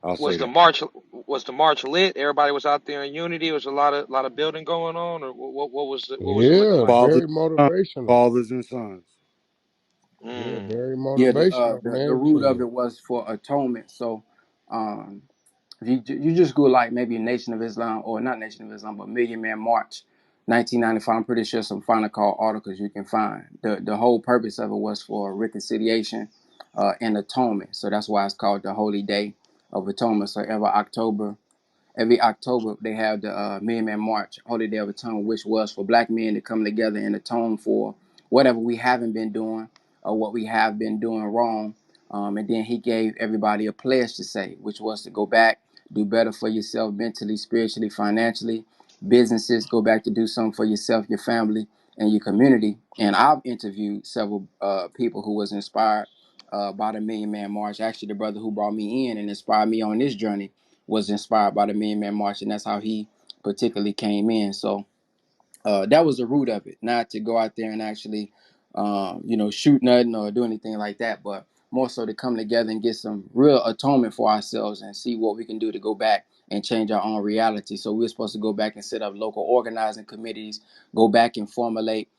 I'll say Was the that. march was the march lit? Everybody was out there in unity. There was a lot of building going on, or what was it looking Yeah, like? Fathers, very and sons. motivational. Fathers and sons. Yeah, Mm. very Yeah, motivational, the man. root of Shit. it was for atonement. So, um, if you just go like maybe Nation of Islam or not Nation of Islam, but Million Man March, 1995. I'm pretty sure some final call articles you can find. The whole purpose of it was for reconciliation and atonement. So that's why it's called the Holy Day of Atonement. So every October they have the Million Man March, Holy Day of Atonement, which was for black men to come together and atone for whatever we haven't been doing or what we have been doing wrong. And then he gave everybody a pledge to say, which was to go back, do better for yourself mentally, spiritually, financially, businesses, go back to do something for yourself, your family, and your community. And I've interviewed several people who was inspired by the Million Man March. Actually, the brother who brought me in and inspired me on this journey was inspired by the Million Man March, and that's how he particularly came in. So that was the root of it, not to go out there and actually, shoot nothing or do anything like that, but more so to come together and get some real atonement for ourselves and see what we can do to go back and change our own reality. So we're supposed to go back and set up local organizing committees, go back and formulate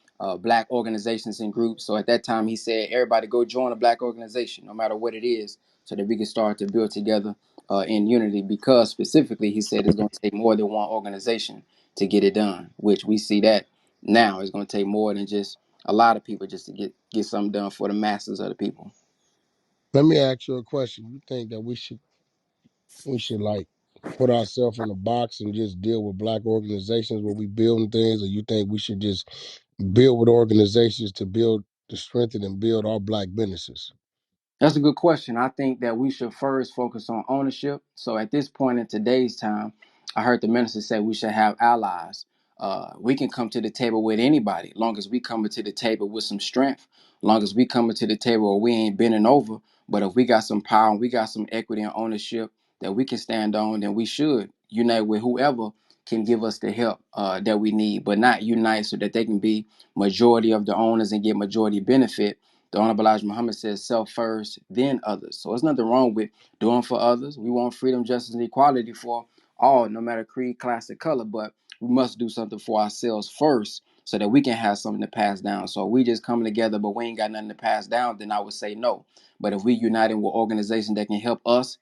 black organizations and groups. So at that time, he said, everybody go join a black organization, no matter what it is, so that we can start to build together in unity. Because specifically, he said it's going to take more than one organization to get it done, which we see that now it's going to take more than just a lot of people just to get something done for the masses of the people. Let me ask you a question. You think that we should like put ourselves in a box and just deal with black organizations where we building things, or you think we should just build with organizations to build to strengthen and build our black businesses? That's a good question. I think that we should first focus on ownership. So at this point in today's time, I heard the minister say we should have allies. We can come to the table with anybody, long as we come to the table with some strength, long as we come to the table where we ain't bending over. But if we got some power and we got some equity and ownership that we can stand on, then we should unite with whoever can give us the help that we need, but not unite so that they can be majority of the owners and get majority benefit. The Honorable Elijah Muhammad says self first, then others. So there's nothing wrong with doing for others. We want freedom, justice, and equality for all, no matter creed, class, or color. But we must do something for ourselves first so that we can have something to pass down. So if we just coming together, but we ain't got nothing to pass down, then I would say no. But if we uniting with organizations that can help us,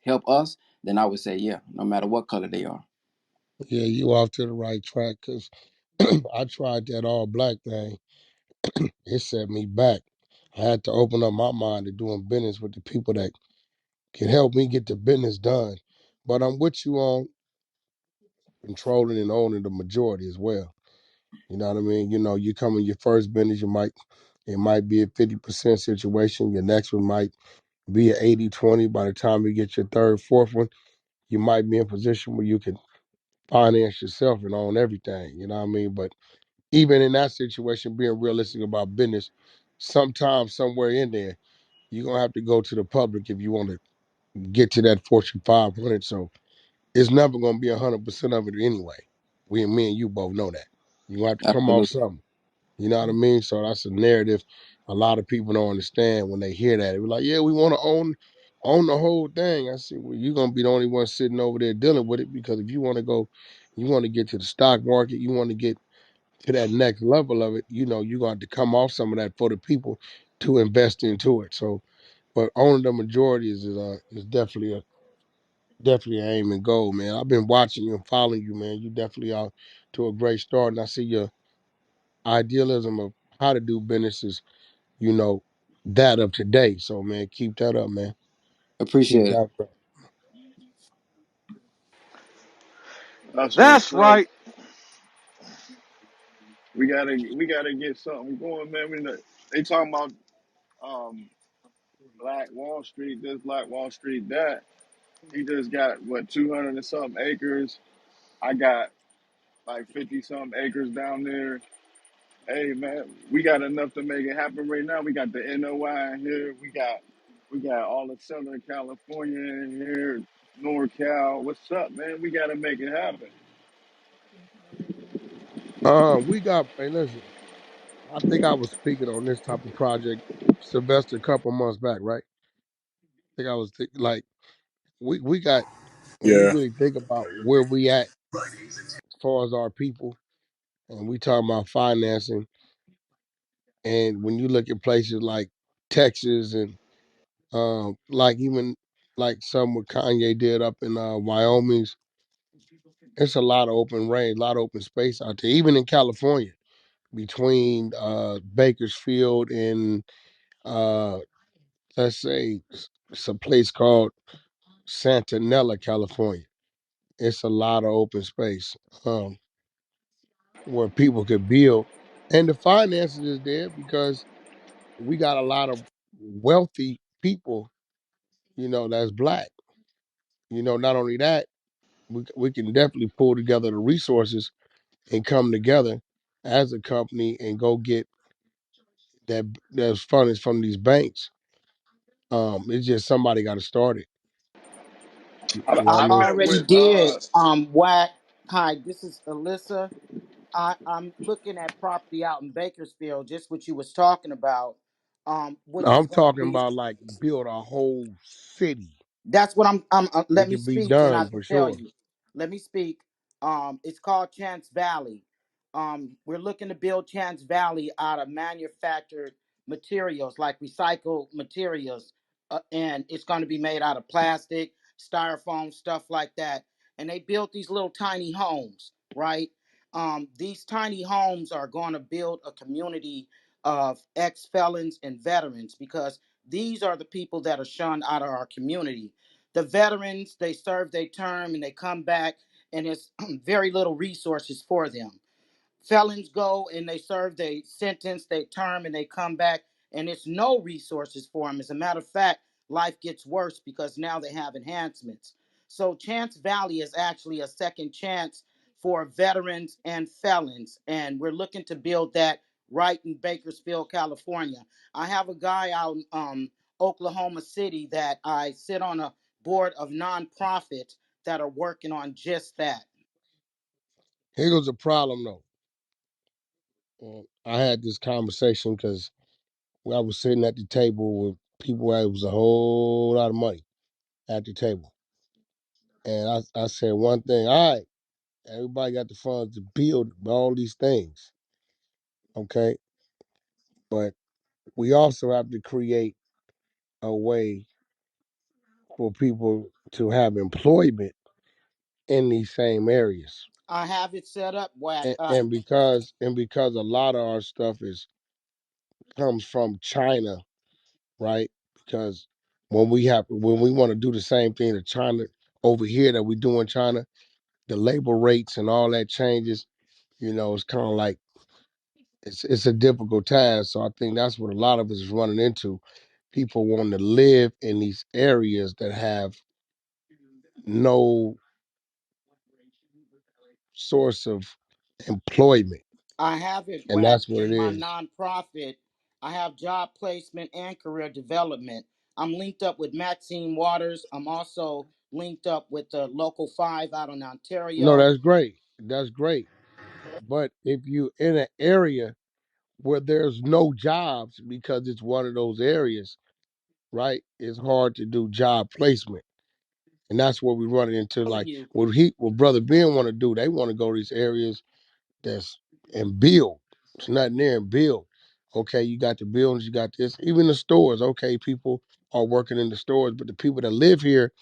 then I would say yeah, no matter what color they are. Yeah, you off to the right track because I tried that all black thing. It set me back. I had to open up my mind to doing business with the people that can help me get the business done. But I'm with you on controlling and owning the majority as well. You know what I mean? You know, you come in your first business, it might be a 50% situation. Your next one might be an 80-20. By the time you get your third, fourth one, you might be in a position where you can finance yourself and own everything. You know what I mean? But even in that situation, being realistic about business, sometimes somewhere in there, you're gonna have to go to the public if you want to get to that Fortune 500. So it's never gonna be 100% of it anyway. Me and you both know that. You gonna have to come off Absolutely. something. You know what I mean? So that's a narrative a lot of people don't understand when they hear that. They're like, yeah, we want to own the whole thing. I said, well, you're gonna be the only one sitting over there dealing with it because if you want to go, you want to get to the stock market, you want to get to that next level of it, you know, you're gonna have to come off some of that for the people to invest into it. So but owning the majority is definitely an aim and goal, man. I've been watching you and following you, man. You definitely are to a great start. And I see your idealism of how to do business is, you know, that of today. So man, keep that up, man. Keep Appreciate it. that up. That's what's That's up. right. We gotta get something going, man. They talking about um Black Wall Street, this Black Wall Street, that. He just got what 200 and something acres. I got like 50 something acres down there. Hey man, we got enough to make it happen right now. We got the NOI in here. We got all of Southern California in here, NorCal. What's up, man? We gotta make it happen. We got hey listen, I think I was speaking on this type of project Sylvester a couple months back, right? I think I was like we got when you Yeah. really think about where we at as far as our people, and we talk about financing, and when you look at places like Texas and like even like some what Kanye did up in Wyoming, it's a lot of open range, a lot of open space out there. Even in California, between Bakersfield and uh, let's say it's a place called Santanella, California. It's a lot of open space um, where people could build, and the finances is there because we got a lot of wealthy people, that's black. Not only that, we can definitely pull together the resources and come together as a company and go get those funds from these banks. It's just somebody got to start it. You know what I I mean? met already with did. Wack. Hi, this is Alyssa. I'm looking at property out in Bakersfield, just what you was talking about. Which is I'm gonna talking be about like build a whole city. That's what It let me can be speak and I done can for tell sure. you. Let me speak. It's called Chance Valley. We're looking to build Chance Valley out of manufactured materials like recycled materials, and it's going to be made out of plastic, styrofoam, stuff like that. And they built these little tiny homes, right? These tiny homes are going to build a community of ex felons and veterans because these are the people that are shunned out of our community. The veterans, they serve their term and they come back, and there's very little resources for them. Felons go and they serve their sentence, their term, and they come back, and it's no resources for them. As a matter of fact, life gets worse because now they have enhancements. So Chance Valley is actually a second chance for veterans and felons, and we're looking to build that right in Bakersfield, California. I have a guy out in Oklahoma City that I sit on a board of nonprofits that are working on just that. Here goes the problem though. I had this conversation because I was sitting at the table with people that was a whole lot of money at the table. And I said one thing, all right, everybody got the funds to build all these things, okay? But we also have to create a way for people to have employment in these same areas. I have it set up, Wack. And because a lot of our stuff is comes from China, right? Because when we want to do the same thing to China over here that we do in China, the labor rates and all that changes. It's kind of like it's a difficult task. So I think that's what a lot of us is running into. People wanting to live in these areas that have no source of employment, I have it, and Wack, that's what it in my is. nonprofit. I have job placement and career development. I'm linked up with Maxine Waters. I'm also linked up with the Local 5 out in No, Ontario. that's great. That's great. But if you in an area where there's no jobs because it's one of those areas, right? It's hard to do job placement. And that's what we run into. Telling Like you, what Brother Ben want to do, they want to go to these areas that's and build. It's nothing there and build. Okay, you got the buildings, you got this. Even the stores, okay, people are working in the stores, but the people that live here,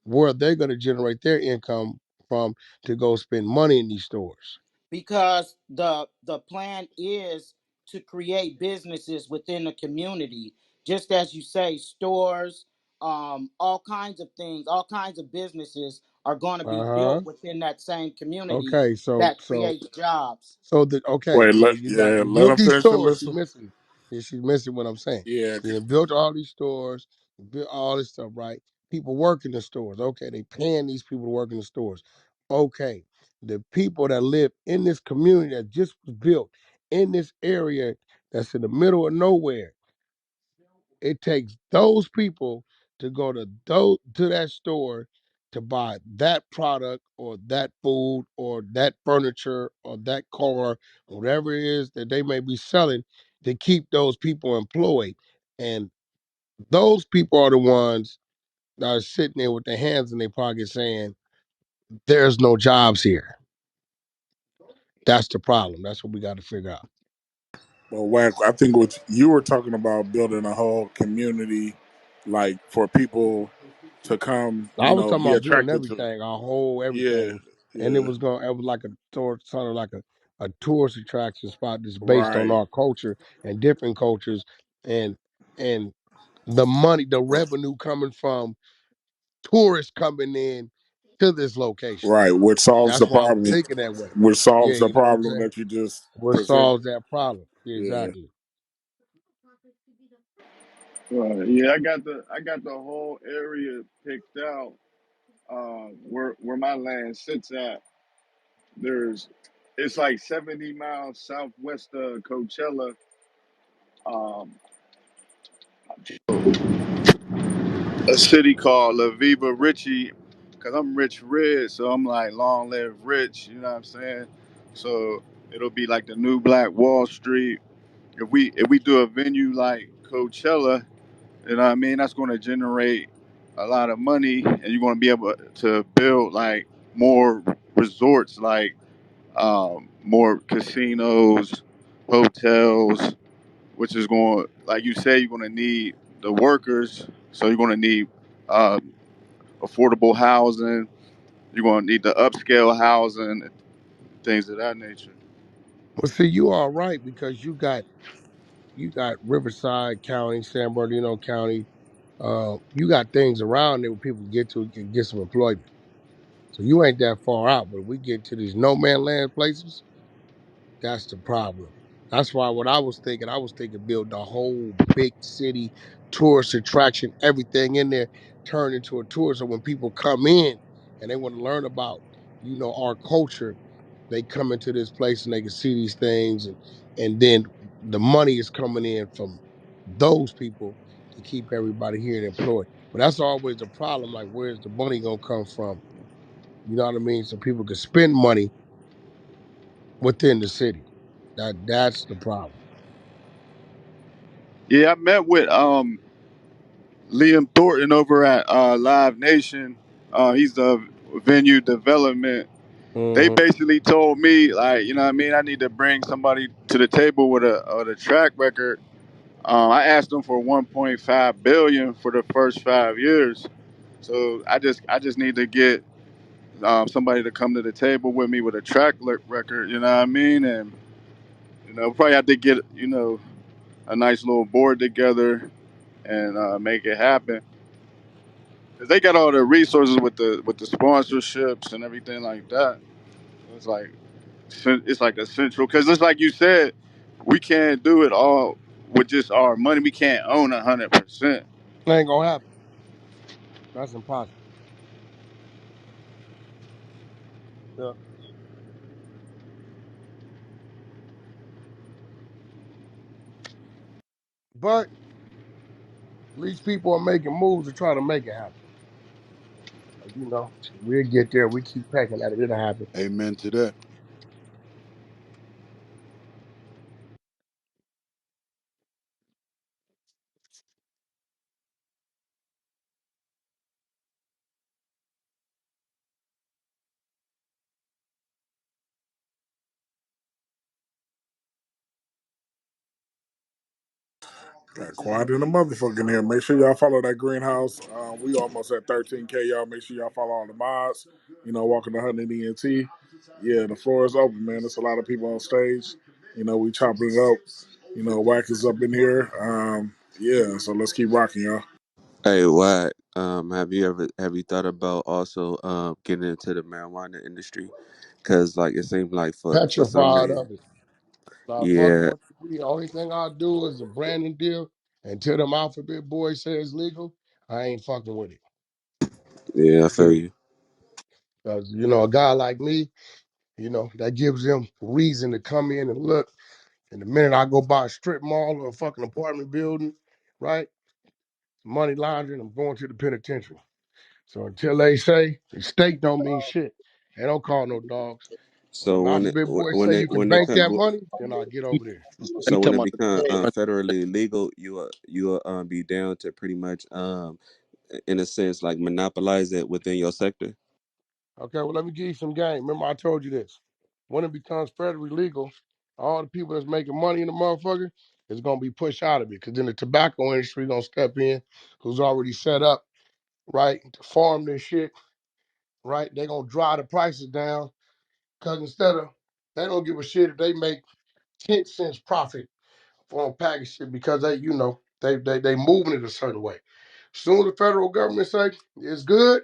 where they're gonna generate their income from to go spend money in these stores. because the plan is to create businesses within the community, just as you say, stores, all kinds of things, all kinds of businesses are going to be Uh-huh. built within that same community Okay, so that so creates jobs. okay, Wait, so let you got yeah, you let built him these finish, stores. She Alyssa. missing, yeah, she's missing what I'm saying. Yeah, You done built all these stores, you built all this stuff, right? People work in the stores. Okay, they paying these people to work in the stores. Okay, the people that live in this community that just was built in this area that's in the middle of nowhere, it takes those people to go to that store to buy that product or that food or that furniture or that car, whatever it is that they may be selling to keep those people employed. And those people are the ones that are sitting there with their hands in their pockets saying, there's no jobs here. That's the problem. That's what we got to figure out. Well, Wack, I think what you were talking about building a whole community, like for people to come, I was talking be about building attracted to. everything, our whole Yeah, everything, and yeah, it was like a sort of like a tourist attraction spot that's based on right, our culture and different cultures, and and the money, the revenue coming from tourists coming in to this location. right. Which solves the That's why I was problem. thinking that way. Which Yeah, solves the you know what I'm problem saying? that you just What presented. solves that problem? Yeah, Yeah, exactly. Yeah, I got the whole area picked out. Where my land sits at. There's it's like 70 miles southwest of Coachella. Um, a city called La Viva Richie, because I'm Rich Red, so I'm like long live rich, you know what I'm saying? So it'll be like the new Black Wall Street. If we do a venue like Coachella, you know what I mean, that's going to generate a lot of money, and you're going to be able to build like more resorts, like more casinos, hotels, which is going, like you say, you're going to need the workers, so you're going to need uh, affordable housing. You're going to need the upscale housing, things of that nature. Well, see, you are right because you got Riverside County, San Bernardino County. You got things around there where people can get some employment. So you ain't that far out. But if we get to these no man land places, that's the problem. That's why what I was thinking build the whole big city tourist attraction, everything in there, turn into a tour. So when people come in and they want to learn about, our culture, they come into this place and they can see these things, and then the money is coming in from those people to keep everybody here and employed. But that's always the problem. Like, where's the money gonna come from? You know what I mean? So people can spend money within the city. That's the problem. Yeah, I met with Liam Thornton over at Live Nation. He's the venue development. They Hmm. basically told me, like, you know what I mean, I need to bring somebody to the table with a track record. I asked them for 1.5 billion for the first 5 years. So I just need to get somebody to come to the table with me with a record. You know what I mean? And probably have to get a nice little board together and make it happen. 'Cause they got all the resources with the sponsorships and everything like that. It's like it's like a central, because it's like you said, we can't do it all with just our money. We can't own 100%. Ain't gonna happen. That's impossible. Yeah. But at least people are making moves to try to make it happen. Like, we'll get there. We keep pecking at it. It'll happen. Amen to that. got quiet in the motherfucking here. Make sure y'all follow that greenhouse. We almost at 13K. Y'all make sure y'all follow all the mods. Walking the 100 ENT. Yeah, the floor is open, man. There's a lot of people on stage. We chopping it up. Wack is up in here. Yeah, so let's keep rocking, y'all. Hey, Wack, have you thought about also getting into the marijuana industry? Cause like it seems like for some Petrified reason, of it. Start fucking yeah, with the weed. Only thing I'll do is a branding deal. Until them alphabet boys say it's legal, I ain't fucking with it. yeah, I feel Period. you. Because, a guy like me, that gives them reason to come in and look. And the minute I go by a strip mall or a fucking apartment building, right? Money laundering, I'm going to the penitentiary. So until they say the state don't mean shit, they don't call no dogs. When So them when it alphabet boys when say they you can when they bank that come, money, then I'll get over there. You so when talking it about become the federally legal, you will be down to pretty much in a sense like monopolize it within your sector. Okay, well, let me give you some game. Remember, I told you this. When it becomes federally legal, all the people that's making money in the motherfucker is going to be pushed out of it. Because then the tobacco industry going to step in, who's already set up, right, to farm this shit, right? They're going to drive the prices down. Because instead of, they don't give a shit if they make 10 cents profit on package shit because they, they moving it a certain way. Soon as the federal government say it's good,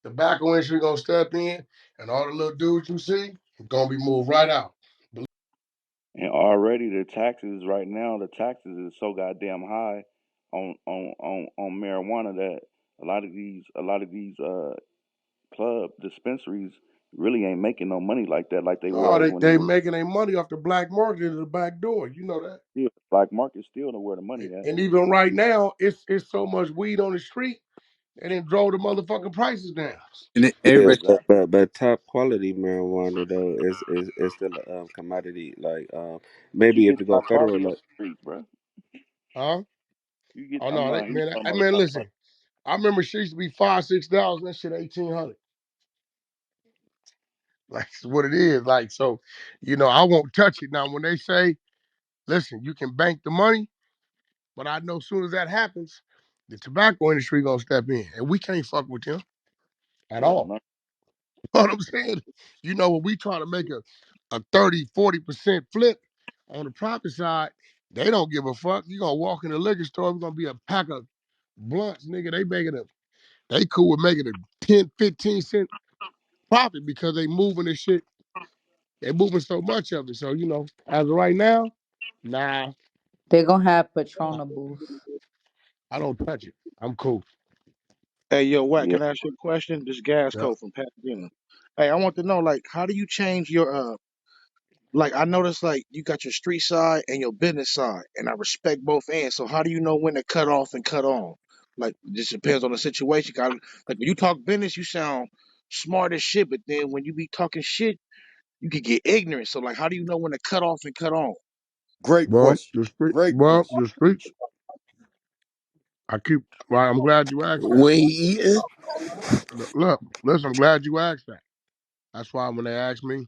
the tobacco industry gonna step in, and all the little dudes you see gonna be moved right out. And already the taxes right now, the taxes is so goddamn high on marijuana that a lot of these club dispensaries really ain't making no money like that like they No, was they when it they was. making their money off the black market at the back door. You know that. Yeah, black market still know where the money at. And even right now, it's so much weed on the street, they didn't drove the motherfucking prices down. And Yeah, everybody, exactly. but top quality marijuana though is still a commodity. Like But you maybe if get you go federal, narcotics on like the streets, bro. Huh? You get Oh I'm no, not you man, talking about man, narcotics. listen. I remember shit used to be $5, $6. That shit 1,800. Like it's what it is. Like so, I won't touch it. Now when they say, listen, you can bank the money, but I know as soon as that happens, the tobacco industry gonna step in, and we can't fuck with them at Hell all. no. You know what I'm saying? When we try to make a 30, 40% flip on the profit side, they don't give a fuck. You gonna walk in the liquor store, it's gonna be a pack of blunts, nigga. They cool with making a 10, 15 cent profit because they moving this shit. They moving so much of it. So, as of right now, nah, They're gonna have Patrona booth. I don't touch it. I'm cool. Hey, yo, Wack, Yeah. can I ask you a question? This gas Yep. code from Pasadena. Hey, I want to know, like, how do you change your like, I noticed, like, you got your street side and your business side, and I respect both ends. So how do you know when to cut off and cut on? Like, it just depends on the situation. Like, when you talk business, you sound smart as shit, but then when you be talking shit, you could get ignorant. So, like, how do you know when to cut off and cut on? Great Well, question. the street. Great Well, question. the streets. I keep. Well, I'm glad you asked that. We eating? Look, listen. I'm glad you asked that. That's why when they ask me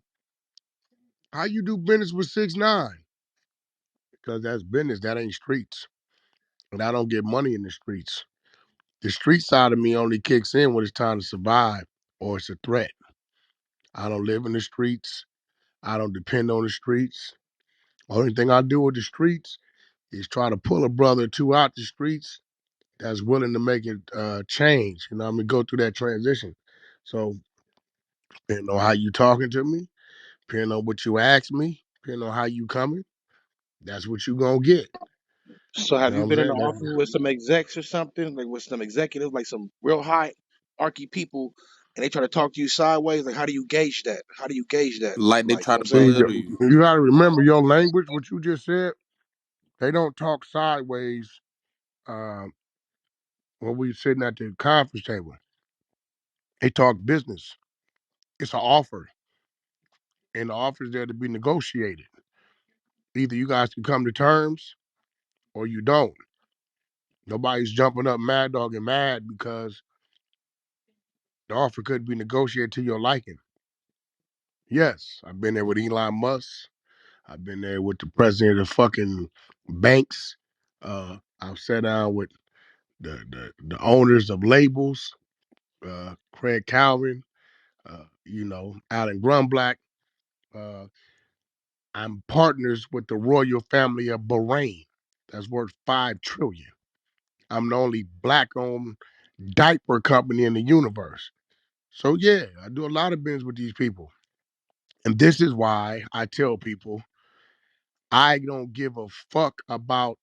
how you do business with 6ix9ine, because that's business. That ain't streets, and I don't get money in the streets. The street side of me only kicks in when it's time to survive or it's a threat. I don't live in the streets. I don't depend on the streets. Only thing I do with the streets is try to pull a brother or two out the streets that's willing to make it change. You know what I mean? Go through that transition. So, depending on how you talking to me, depending on what you ask me, depending on how you coming, that's what you gonna get. So You have know what you I'm been in the saying? office with some execs or something, like with some executives, like some real high archy people, and they try to talk to you sideways? Like, how do you gauge that? How do you gauge that? Like they Like, you try know to what I'm saying? See, belittle you. you gotta remember your language, what you just said. They don't talk sideways um, when we sitting at the conference table. They talk business. It's an offer, and the offer is there to be negotiated. Either you guys can come to terms or you don't. Nobody's jumping up mad dog and mad because the offer could be negotiated to your liking. Yes, I've been there with Elon Musk. I've been there with the president of fucking banks. I've sat down with the owners of labels, Craig Calvin, Alan Grunblatt. Uh, I'm partners with the royal family of Bahrain. That's worth 5 trillion. I'm the only black-owned diaper company in the universe. So yeah, I do a lot of business with these people. And this is why I tell people I don't give a fuck about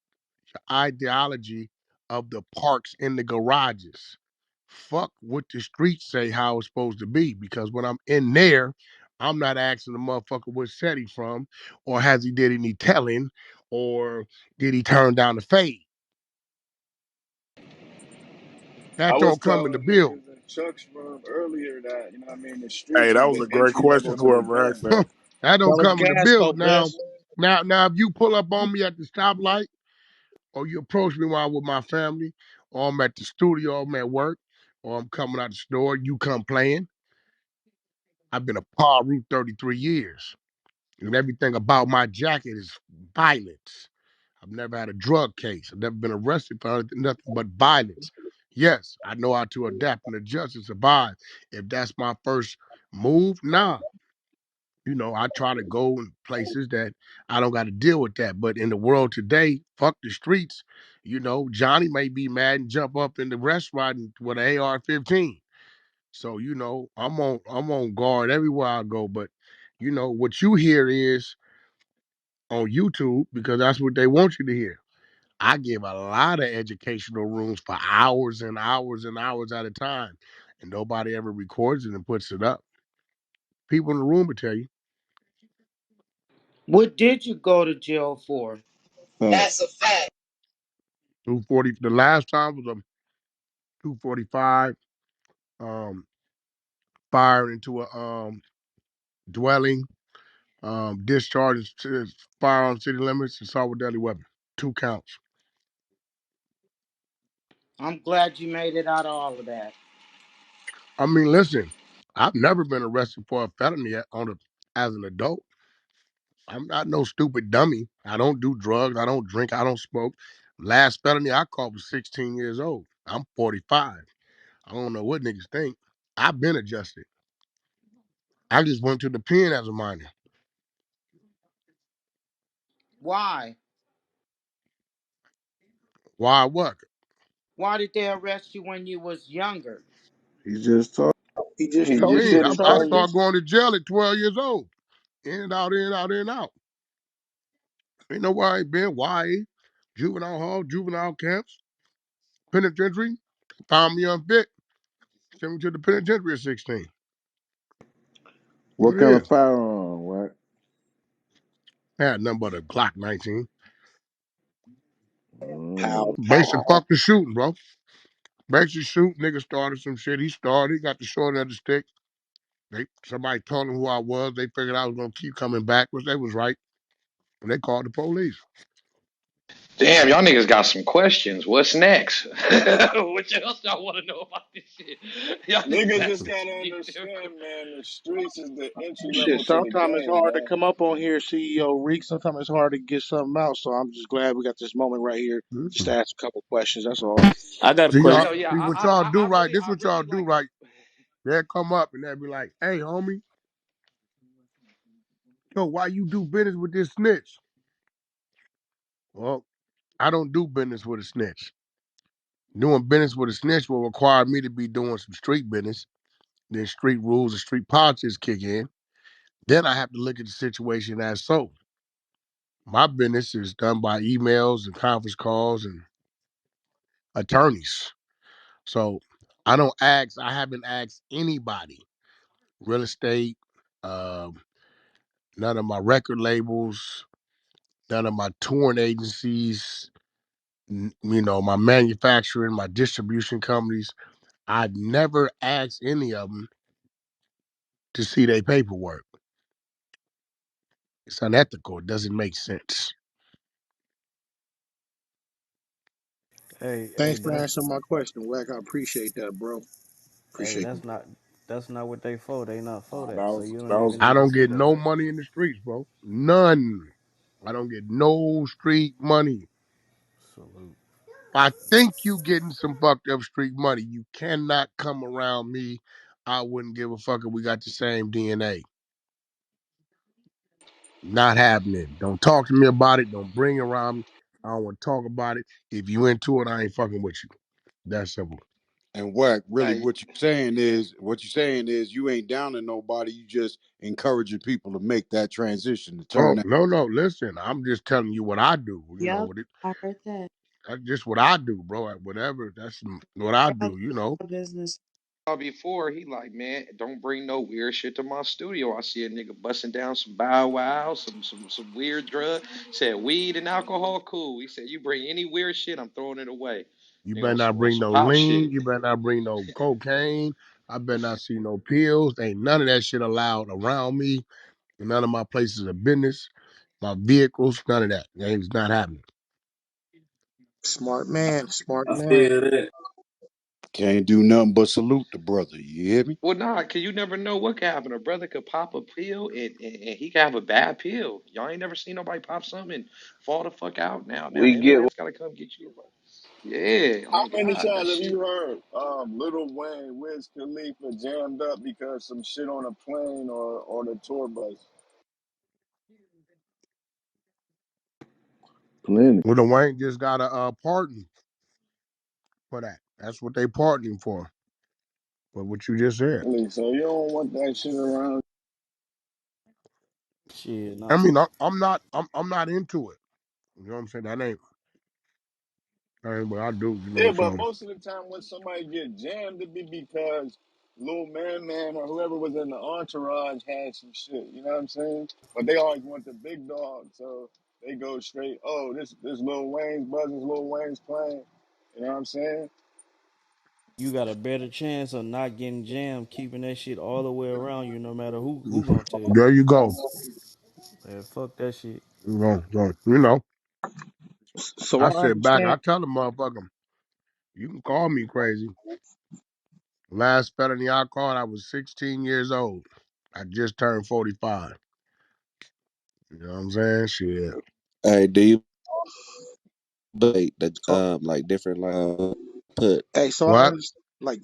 the ideology of the parks and the garages. Fuck what the streets say how it's supposed to be. Because when I'm in there, I'm not asking the motherfucker what set he from, or has he did any telling, or did he turn down the fade. I That was don't come in the telling bill. niggas in Chuck's room earlier that, you know what I mean, the Hey, streets that is was the a great entry level question. to the Whoever asked game. that. That That don't was come in the gas bill. code, Now, Chris. now, if you pull up on me at the stoplight, or you approach me while I'm with my family, or I'm at the studio, I'm at work, or I'm coming out the store, you come playing. I've been a par Route 33 years. And everything about my jacket is violence. I've never had a drug case. I've never been arrested for nothing but violence. Yes, I know how to adapt and adjust and survive. If that's my first move, nah. I try to go in places that I don't got to deal with that. But in the world today, fuck the streets. Johnny may be mad and jump up in the restaurant with an AR-15. So I'm on guard everywhere I go. But what you hear is on YouTube because that's what they want you to hear. I give a lot of educational rooms for hours and hours and hours at a time, and nobody ever records it and puts it up. People in the room will tell you. What did you go to jail for? That's a fact. 240. The last time was a 245 um, fire into a dwelling, discharge to fire on city limits, assault with deadly weapon. 2 counts. I'm glad you made it out of all of that. I mean, listen, I've never been arrested for a felony as an adult. I'm not no stupid dummy. I don't do drugs. I don't drink. I don't smoke. Last felony I caught was 16 years old. I'm 45. I don't know what niggas think. I've been adjusted. I just went to the pen as a minor. Why? Why what? Why did they arrest you when you was younger? He just told. He just He What you told just you mean? the I, didn't I tell you. started charges. going to jail at 12 years old. In and out, in and out, in and out. Ain't know where I ain't been. Why? Juvenile hall, juvenile camps, penitentiary. Found me unfit. Sent me to the penitentiary at 16. What What it kind of is? firearm? What? I had nothing but a Glock 19. Mm. Basic fucking shooting, bro. Basic shoot. Nigga started some shit. He started. He got the short end of the stick. Somebody told him who I was. They figured I was gonna keep coming back, which they was right. And they called the police. Damn, y'all niggas got some questions. What's next? What else y'all want to know about this shit? Y'all niggas Niggas just asking gotta some detailed understand, questions. man. The streets is the entry Shit, level to the sometimes it's game, hard to man. come up on here, CEO Reek. Sometimes it's hard to get something out. So I'm just glad we got this moment right here just to Mhm. ask a couple questions. That's all. I got a See y'all. Hell question. yeah, See what y'all do I right. really, This what y'all do like. right. They'll come up and they'll be like, "Hey, homie, yo, why you do business with this snitch?" Well, I don't do business with a snitch. Doing business with a snitch will require me to be doing some street business. Then street rules and street politics kick in. Then I have to look at the situation as so. My business is done by emails and conference calls and attorneys. So I haven't asked anybody, real estate, um, none of my record labels, none of my touring agencies, my manufacturing, my distribution companies. I've never asked any of them to see their paperwork. It's unethical. It doesn't make sense. Hey, Thanks for that's answering my question, Wack. I appreciate that, bro. hey, Appreciate that. that's not what they for. They not for That that. So was you that don't was even I need to don't see get that no paper. money in the streets, bro. None. I don't get no street money. Salute. If I think you getting some fucked up street money, you cannot come around me. I wouldn't give a fuck if we got the same DNA. Not happening. Don't talk to me about it. Don't bring it around me. I don't want to talk about it. If you into it, I ain't fucking with you. That's simple. And Wack, really, Hey, what you're saying is, you ain't down to nobody. You just encouraging people to make that transition to turn Oh, that. no, no. Listen, I'm just telling you what I do. Yep, What I heard that. that's just what I do, bro. Whatever. That's what I Proud do, you know. business. before he like, man, don't bring no weird shit to my studio. I see a nigga busting down some Bow Wow, some weird drug. Said weed and alcohol, cool. He said you bring any weird shit, I'm throwing it away. You Nigga better not on bring some no pop lean. shit. You better not bring no cocaine. I better not see no pills. Ain't none of that shit allowed around me. None of my places of business, my vehicles, none of that. It's not happening. Smart man, smart I man. feel that. Can't do nothing but salute the brother. You hear me? Well, nah, cause you never know what could happen. A brother could pop a pill and he could have a bad pill. Y'all ain't never seen nobody pop something and fall the fuck out. Now We the get ambulance gotta come get you. Yeah, How on many God, that times have shit. you heard Lil Wayne, Wiz Khalifa jammed up because some shit on a plane or the tour bus? Plenty. Well, the Wayne just got a pardon for that. That's what they pardoning for what you just said. So you don't want that shit around. Shit, I nah. mean, I'm not into it. You know what I'm saying? That ain't what I do. You know, Yeah, but so most of the time when somebody get jammed, it be because Lil Man or whoever was in the entourage had some shit. You know what I'm saying? But they always want the big dog, so they go straight. Oh, this Lil Wayne's buzzing, Lil Wayne's playing. You know what I'm saying? You got a better chance of not getting jammed, keeping that shit all the way around you, no matter who gonna tell you. there you go. Man, fuck that shit. You know, So I I sit back. I understand. tell the motherfucker, you can call me crazy. Last felony I caught, I was 16 years old. I just turned 45. You know what I'm saying? Shit. Hey, do you like the So like different like put hey, so I What? understand. Like,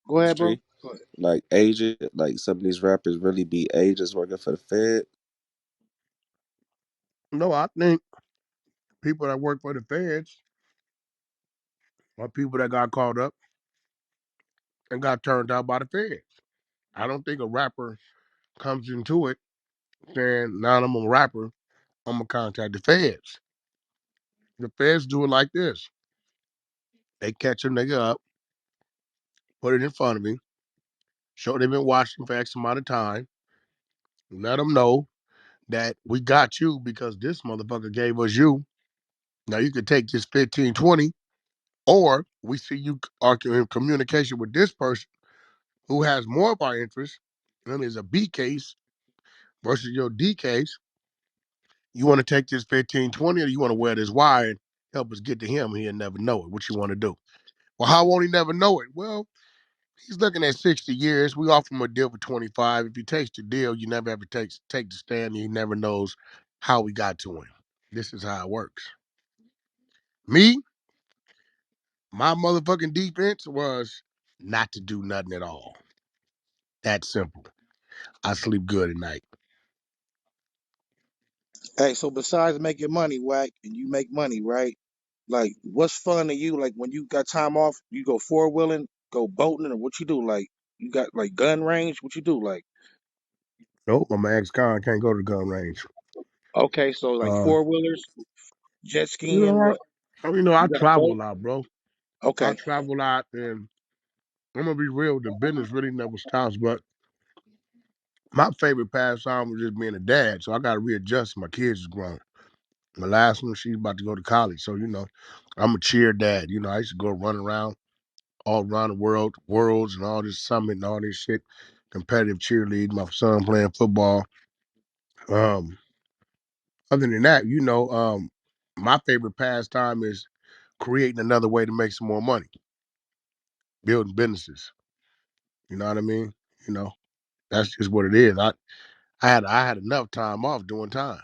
go ahead, bro. history Go ahead. like agent like some of these rappers really be agents working for the Fed? No, I think people that work for the feds are people that got caught up and got turned out by the feds. I don't think a rapper comes into it saying, now I'm a rapper, I'm going to contact the feds. The feds do it like this. They catch a nigga up, put it in front of him, show they've been watching for X amount of time, let them know that we got you because this motherfucker gave us you. Now you can take this 15, 20, or we see you are in communication with this person who has more of our interest and is a B case versus your D case. You want to take this 15, 20, or you want to wear this wire and help us get to him and he'll never know it. What you want to do? Well, how won't he never know it? Well, he's looking at 60 years. We offer him a deal for 25. If he takes the deal, you never ever take the stand and he never knows how we got to him. This is how it works. Me, my motherfucking defense was not to do nothing at all. That simple. I sleep good at night. Hey, so besides making money, Wack, and you make money, right? Like, what's fun to you? Like, when you got time off, you go four wheeling, go boating, or what you do? Like, you got like gun range? What you do? Like, Nope, my ex con can't go to the gun range. okay, so like Uh, four wheelers, jet you know skiing, what? what? I You got a travel a boat? lot, bro. I Okay, travel a lot, and I'm gonna be real. The business really never stops. But my favorite pastime was just being a dad. So I got to readjust. My kids is grown. My last one, she's about to go to college. So I'm a cheer dad. I used to go run around all around the world, worlds, and all this summit and all this shit. Competitive cheerleading. My son playing football. Um, Other than that, my favorite pastime is creating another way to make some more money, building businesses. You know what I mean? You know, that's just what it is. I had enough time off doing time.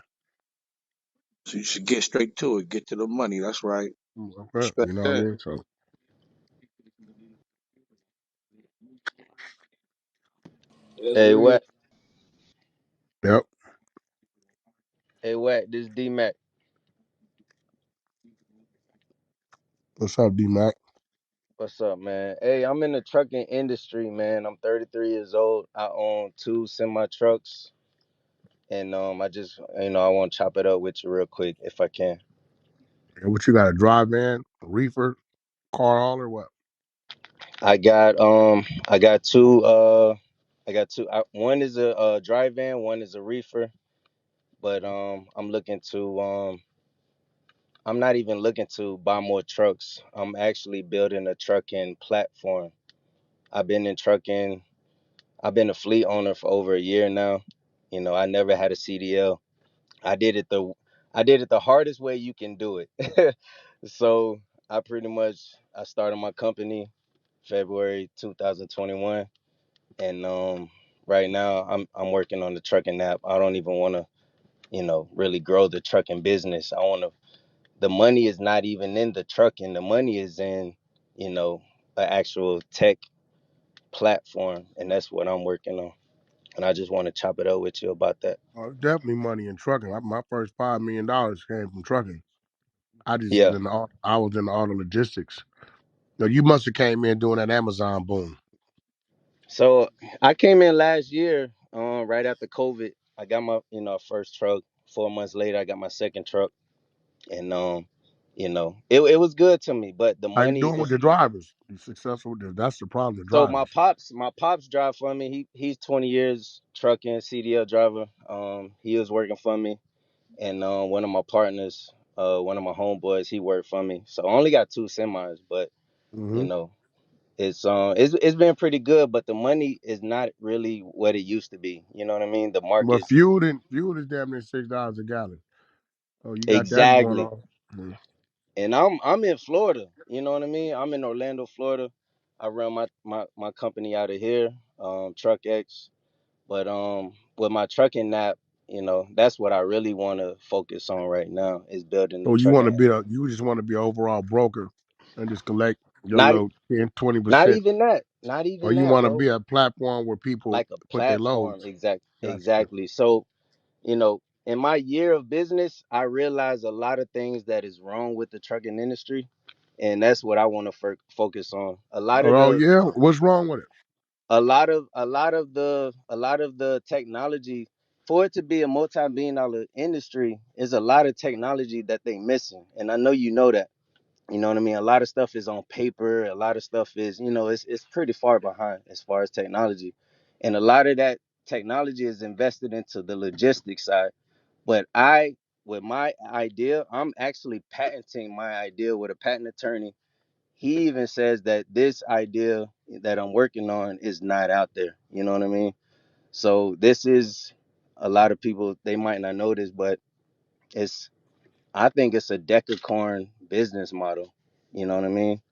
so you should get straight to it, get to the money. That's right. Okay, Respect you know what I that. mean? So That's Hey, real. what? yep. Hey, what? This D Mac. What's up, D Mac? What's up, man? Hey, I'm in the trucking industry, man. I'm 33 years old. I own two semi trucks, and I just, I want to chop it up with you real quick if I can. And what you got? A drive van, a reefer, car haul, or what? I got two. One is a, dry van, one is a reefer. But I'm not even looking to buy more trucks. I'm actually building a trucking platform. I've been in trucking. I've been a fleet owner for over a year now. I never had a CDL. I did it the I did it the hardest way you can do it. So I started my company. February 2021, and right now I'm working on the trucking app. I don't even want to, really grow the trucking business. I want to. The money is not even in the trucking. The money is in, you know, an actual tech platform, and that's what I'm working on. And I just want to chop it up with you about that. Definitely money in trucking. My first $5 million came from trucking. I just was Yeah. in I was in the auto logistics. No, you must have came in doing that Amazon boom. So I came in last year, right after COVID. I got my, first truck. 4 months later, I got my second truck, and it was good to me. But the How you money doing with is the drivers? You successful with that's the problem, the so drivers. my pops drive for me. He's 20 years trucking CDL driver. He was working for me, and one of my partners, one of my homeboys, he worked for me. So I only got two semis, but you Mm-hmm. know. It's been pretty good, but the money is not really what it used to be. You know what I mean? The But markets. fuel is damn near $6 a gallon. Oh, you got that going Exactly. on. Mhm. And I'm in Florida. You know what I mean? I'm in Orlando, Florida. I run my company out of here, Truck X. But with my trucking app, that's what I really want to focus on right now is building the So you want trucking to app. you just want to be an overall broker and just collect your Not little 10, twenty not percent even that. Not or even you that, want to bro. be a platform where people Like a put their platform. loads. Gotcha. Exactly. So in my year of business, I realized a lot of things that is wrong with the trucking industry, and that's what I want to focus on. Oh yeah, what's wrong with it? A lot of the technology for it to be a multi-billion dollar industry is a lot of technology that they missing, and I know you know that. You know what I mean? A lot of stuff is on paper. A lot of stuff is, it's pretty far behind as far as technology, and a lot of that technology is invested into the logistics side. But with my idea, I'm actually patenting my idea with a patent attorney. He even says that this idea that I'm working on is not out there. You know what I mean? So this is a lot of people, they might not know this, but it's I think it's a decacorn business model. You know what I mean?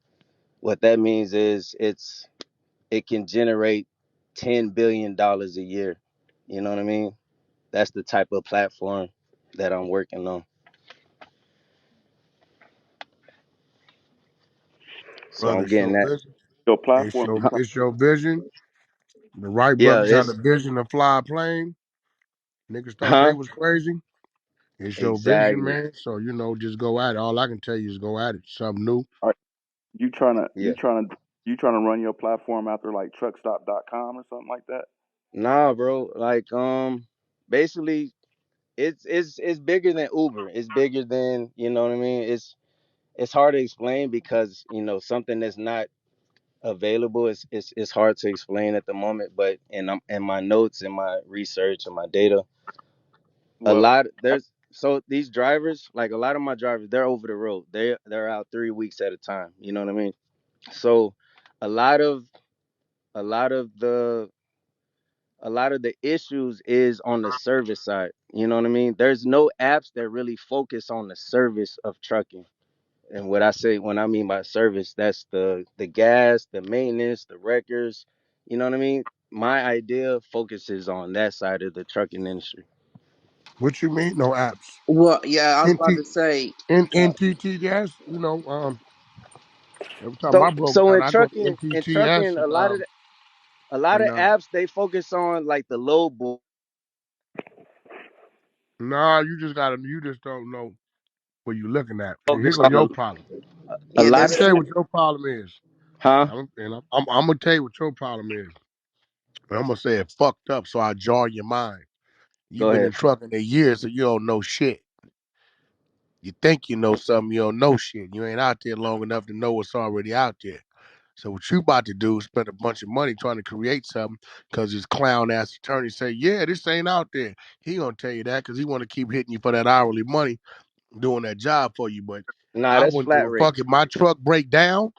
What that means is it can generate $10 billion a year. You know what I mean? That's the type of platform that I'm working on. So Brother, I'm it's getting your that. vision. Your It's platform your is coming. it's your vision. The Wright Yeah, brothers had a it's vision to fly a plane. Niggas thought they huh? was crazy. It's your vision, Exactly. man. So just go at it. All I can tell you is go at it. Something new. Are you trying to Yeah. run your platform after like truckstop.com or something like that? Nah, bro. Like basically it's bigger than Uber. It's bigger than, you know what I mean? It's hard to explain because, something that's not available is hard to explain at the moment, but in my notes and my research and my data, a Well, lot there's so these drivers, like a lot of my drivers, they're over the road. They're out 3 weeks at a time. You know what I mean? So a lot of a lot of the a lot of the issues is on the service side. You know what I mean? There's no apps that really focus on the service of trucking. And what I say when I mean by service, that's the gas, the maintenance, the wreckers. You know what I mean? My idea focuses on that side of the trucking industry. What you mean? No apps. Well, yeah, I was about NT to say. NTT gas. Every time I broke So down, in I go to trucking, NTTS a lot and of apps they focus on like the low boy. nah, you just don't know what you're looking at. And here Focus go on your problem. a Yeah, I'm lot gonna of that's tell you true. what your problem is. huh? I'm gonna tell you what your problem is. And I'm gonna say it fucked up so I jar your mind. You've Go been ahead. in trucking a year, so you don't know shit. You think you know something, you don't know shit. You ain't out there long enough to know what's already out there. So what you about to do is spend a bunch of money trying to create something because his clown ass attorney say, yeah, this ain't out there. He gonna tell you that because he want to keep hitting you for that hourly money doing that job for you. But Nah, I that's wouldn't give flat a fuck rates. if my truck break down.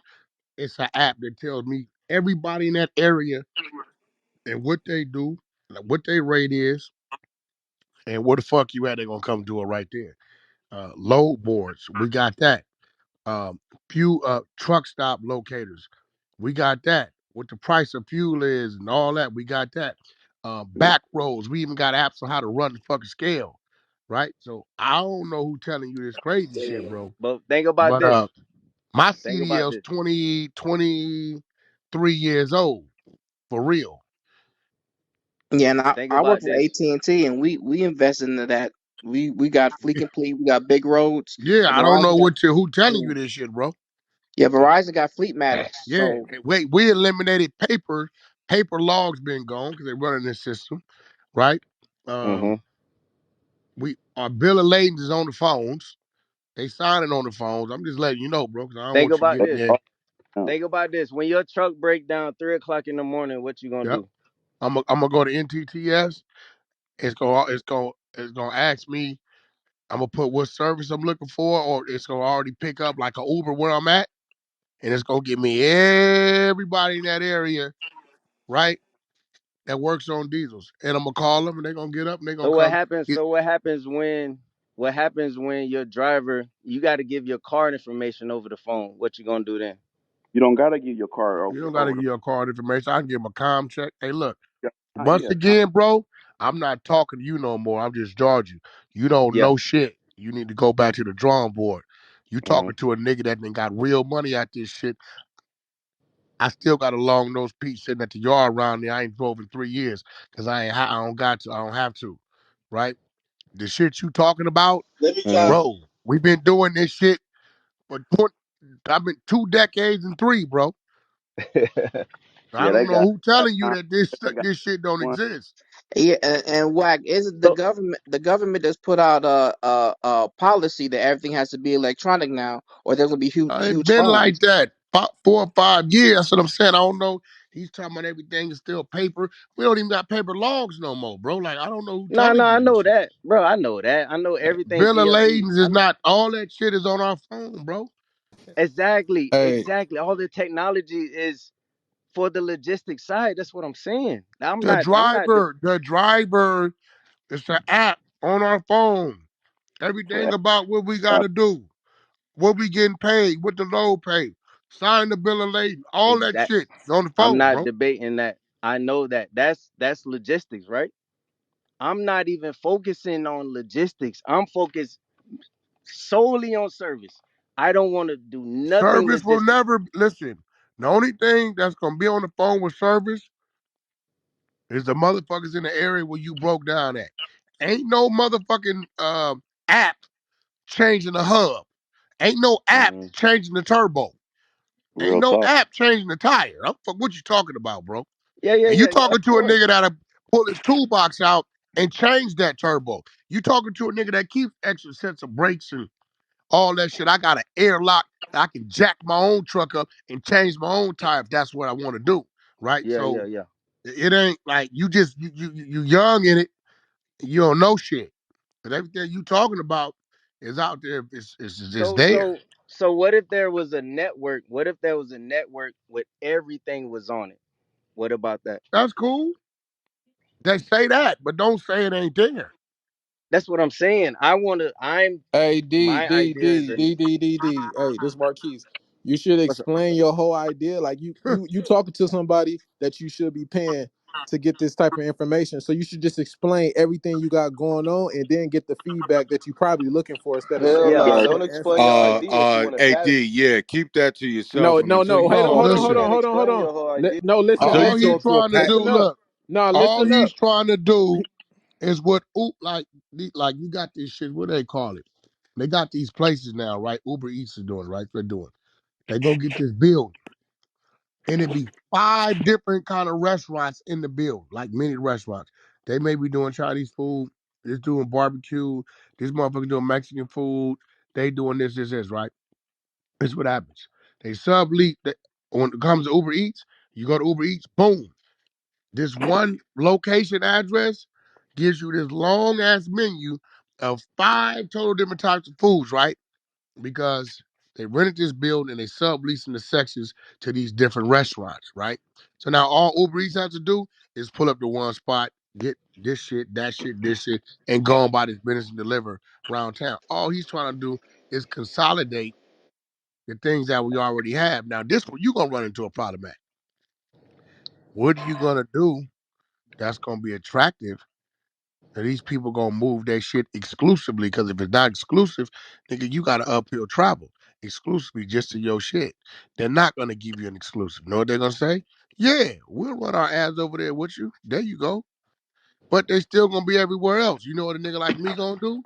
It's an app that tells me everybody in that area and what they do, like what their rate is, and where the fuck you at. They're gonna come do it right there. Load boards, we got that. Um, few truck stop locators. We got that. What the price of fuel is and all that, we got that. Back roads, we even got apps on how to run the fucking scale, right? So I don't know who telling you this crazy shit, bro. But think about But this. my Think about CDL's this. 23 years old, for real. Yeah, and Think I work about for this. AT&T, and we invest into that. We got Fleet Complete, we got Big Roads, Yeah, and I don't know Verizon got who telling yeah, you this shit, bro. yeah, Verizon got Fleetmatics. Yeah, So wait, we eliminated paper. Paper logs been gone because they're running this system, right? Hmm. Um, we our bill of lading is on the phones. They signing on the phones. I'm just letting you know, bro, because I don't Think want you about getting this. there. Think about this. When your truck break down 3 o'clock in the morning, what you gonna Yep. do? I'm gonna go to NTTS. It's gonna ask me. I'm gonna put what service I'm looking for, or it's gonna already pick up like a Uber where I'm at, and it's gonna give me everybody in that area, right, that works on diesels, and I'm gonna call them, and they're gonna get up and they're So gonna what come. happens? It, So what happens when your driver? You got to give your card information over the phone. What you gonna do then? You don't gotta give your car you don't gotta over give your card information. I can give them a com check. Hey, look. the. Once Yeah, again, bro, I'm not talking to you no more. I'm just George you. You don't Yeah. know shit. You need to go back to the drawing board. You Hmm. talking to a nigga that done got real money at this shit. I still got a long nose Pete sitting at the yard around there. I ain't drove in 3 years because I don't got to. I don't have to. Right? The shit you talking about, let me try. Hmm. bro. We've been doing this shit for 20, I've been 2 decades and three, bro. I Yeah, don't they know got. who telling you time. that this They got this shit don't one. exist. Yeah, and Wack, is it the So government? The government that's put out a policy that everything has to be electronic now, or there's gonna be It's huge been like fines. that 4 or 5 years. That's what I'm saying. I don't know. He's talking about everything is still paper. We don't even got paper logs no more, bro. Like I don't know who no, no, telling I you this know shit. that, bro. I know that. I know everything Bill of DMV. ladings is not all that shit is on our phone, bro. Exactly, Hey, exactly. All the technology is for the logistics side. That's what I'm saying. I'm The not. I'm not. driver, the driver, it's an app on our phone. For Everything about what we everybody. gotta do, what we getting paid, what the load pay, sign the bill of lading, all that Exact. shit is on the I'm phone, not bro. debating that. I know that. That's logistics, right? I'm not even focusing on logistics. I'm focused solely on service. I don't want to do nothing Service will logistics. never listen. The only thing that's gonna be on the phone with service is the motherfuckers in the area where you broke down at. Ain't no motherfucking app changing the hub. Ain't no app Hmm. changing the turbo. Ain't Real no talk. app changing the tire. I'm fuck what you talking about, bro? Yeah, yeah, And you yeah, yeah. talking Of to a course. nigga that'll pull his toolbox out and change that turbo. You talking to a nigga that keeps extra sets of brakes and all that shit. I got an airlock that I can jack my own truck up and change my own tire if that's what I want to do. Right? Yeah, yeah, So yeah. it ain't like you just you young in it. You don't know shit. But everything you talking about is out there. It's So, there. so, so, what if there was a network? What if there was a network with everything was on it? What about that? That's cool. They say that, but don't say it ain't there. That's what I'm saying. I want to. I'm. hey, D, My D, idea is D, a. D, D, D, D. Hey, this is Marquise. You should What's up? explain your whole idea. Like you talking to somebody that you should be paying to get this type of information. So you should just explain everything you got going on and then get the feedback that you probably looking for instead of Hell saying Yeah. all nah, these Yeah. don't little explain answers your you got. idea if you want to AD, patent it. yeah, keep that to yourself. No, And no, until no. you Hold Yeah, on, start hold on, you hold Listen, on, can't doing, hold on, hold explain on. your whole idea. No, listen, until all you he's listen. go through a trying to patent. do, Listen up. look, No, all listen he's up. trying to do is what like you got this shit, what they call it? They got these places now, right? Uber Eats is doing, right? They're doing. They go get this bill, and it be 5 different kind of restaurants in the bill, like mini restaurants. They may be doing Chinese food, this doing barbecue, this motherfucker doing Mexican food, they doing this, right? This is what happens. They sublease, when it comes to Uber Eats, you go to Uber Eats, boom. This one location address gives you this long ass menu of 5 total different types of foods, right? Because they rented this building and they subleasing the sections to these different restaurants, right? So now all Uber Eats has to do is pull up to one spot, get this shit, that shit, this shit, and go on by this business and deliver around town. All he's trying to do is consolidate the things that we already have. Now, this one, you're going to run into a problem at. What are you going to do that's going to be attractive? And these people going to move their shit exclusively because if it's not exclusive, nigga, you got to uphill travel exclusively just to your shit. They're not going to give you an exclusive. Know what they're going to say? Yeah, we'll run our ads over there with you. There you go. But they still going to be everywhere else. You know what a nigga like me going to do?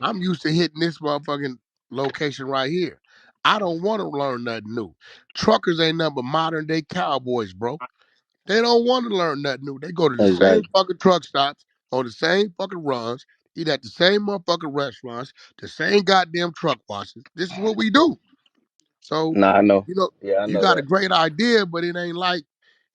I'm used to hitting this motherfucking location right here. I don't want to learn nothing new. Truckers ain't nothing but modern day cowboys, bro. They don't want to learn nothing new. They go to the same Exactly. fucking truck stops on the same fucking runs, eat at the same motherfucking restaurants, the same goddamn truck washes. This is what we do. So, Nah, I know. you know, Yeah, I you know got a that. great idea, but it ain't like,